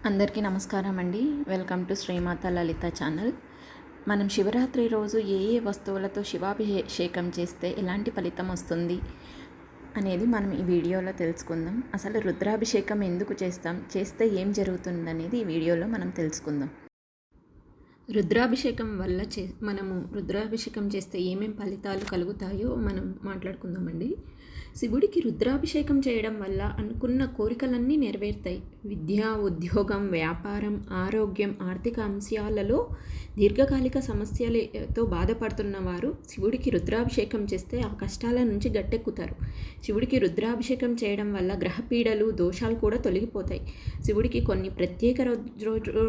అందరికీ నమస్కారం అండి. Welcome to Srimata Lalitha channel. మనం శివరాత్రి రోజు ఏ ఏ వస్తువులతో శివాభిషేకం చేస్తే ఎలాంటి ఫలితం వస్తుంది అనేది మనం ఈ వీడియోలో తెలుసుకుందాం. అసలు రుద్రాభిషేకం ఎందుకు చేస్తాం, చేస్తే ఏం జరుగుతుందనేది ఈ వీడియోలో మనం తెలుసుకుందాం. రుద్రాభిషేకం వల్ల మనము రుద్రాభిషేకం చేస్తే ఏమేం ఫలితాలు కలుగుతాయో మనం మాట్లాడుకుందామండి. శివుడికి రుద్రాభిషేకం చేయడం వల్ల అనుకున్న కోరికలన్నీ నెరవేరుతాయి. విద్య, ఉద్యోగం, వ్యాపారం, ఆరోగ్యం, ఆర్థిక అంశాలలో దీర్ఘకాలిక సమస్యలతో బాధపడుతున్న వారు శివుడికి రుద్రాభిషేకం చేస్తే ఆ కష్టాల నుంచి గట్టెక్కుతారు. శివుడికి రుద్రాభిషేకం చేయడం వల్ల గ్రహపీడలు, దోషాలు కూడా తొలగిపోతాయి. శివుడికి కొన్ని ప్రత్యేక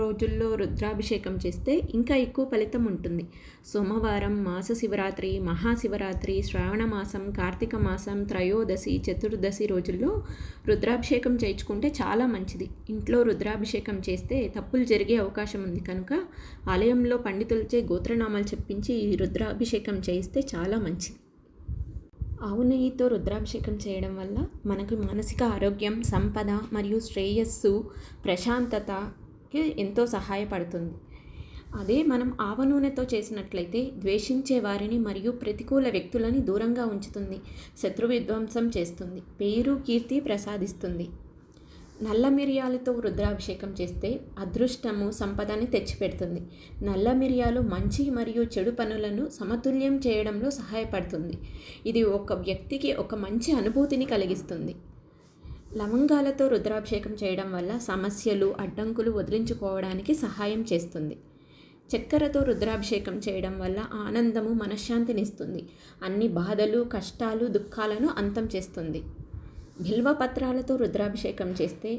రోజుల్లో రుద్రాభిషేకం చేస్తే ఇంకా ఎక్కువ ఫలితం ఉంటుంది. సోమవారం, మాస శివరాత్రి, మహాశివరాత్రి, శ్రావణ మాసం, కార్తీక మాసం, త్రయోదశి, చతుర్దశి రోజుల్లో రుద్రాభిషేకం చేయించుకుంటే చాలా మంచిది. ఇంట్లో రుద్రాభిషేకం చేస్తే తప్పులు జరిగే అవకాశం ఉంది కనుక ఆలయంలో పండితులచే గోత్రనామాలు చెప్పించి ఈ రుద్రాభిషేకం చేయిస్తే చాలా మంచిది. ఆవు నెయ్యితో రుద్రాభిషేకం చేయడం వల్ల మనకు మానసిక ఆరోగ్యం, సంపద మరియు శ్రేయస్సు, ప్రశాంతతకి ఎంతో సహాయపడుతుంది. అదే మనం ఆవ నూనెతో చేసినట్లయితే ద్వేషించే వారిని మరియు ప్రతికూల వ్యక్తులని దూరంగా ఉంచుతుంది, శత్రు విధ్వంసం చేస్తుంది, పేరు, కీర్తి ప్రసాదిస్తుంది. నల్ల మిరియాలతో రుద్రాభిషేకం చేస్తే అదృష్టము, సంపదని తెచ్చిపెడుతుంది. నల్ల మిరియాలు మంచి మరియు చెడు పనులను సమతుల్యం చేయడంలో సహాయపడుతుంది. ఇది ఒక వ్యక్తికి ఒక మంచి అనుభూతిని కలిగిస్తుంది. లవంగాలతో రుద్రాభిషేకం చేయడం వల్ల సమస్యలు, అడ్డంకులు వదిలించుకోవడానికి సహాయం చేస్తుంది. చక్కెరతో రుద్రాభిషేకం చేయడం వల్ల ఆనందము, మనశ్శాంతినిస్తుంది. అన్ని బాధలు, కష్టాలు, దుఃఖాలను అంతం చేస్తుంది. బిల్వపత్రాలతో రుద్రాభిషేకం చేస్తే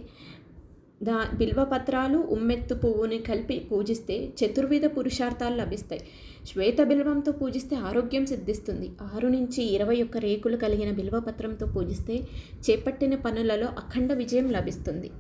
బిల్వపత్రాలు, ఉమ్మెత్తు పువ్వుని కలిపి పూజిస్తే చతుర్విధ పురుషార్థాలు లభిస్తాయి. శ్వేత బిల్వంతో పూజిస్తే ఆరోగ్యం సిద్ధిస్తుంది. 6 నుంచి 21 రేకులు కలిగిన బిల్వపత్రంతో పూజిస్తే చేపట్టిన పనులలో అఖండ విజయం లభిస్తుంది.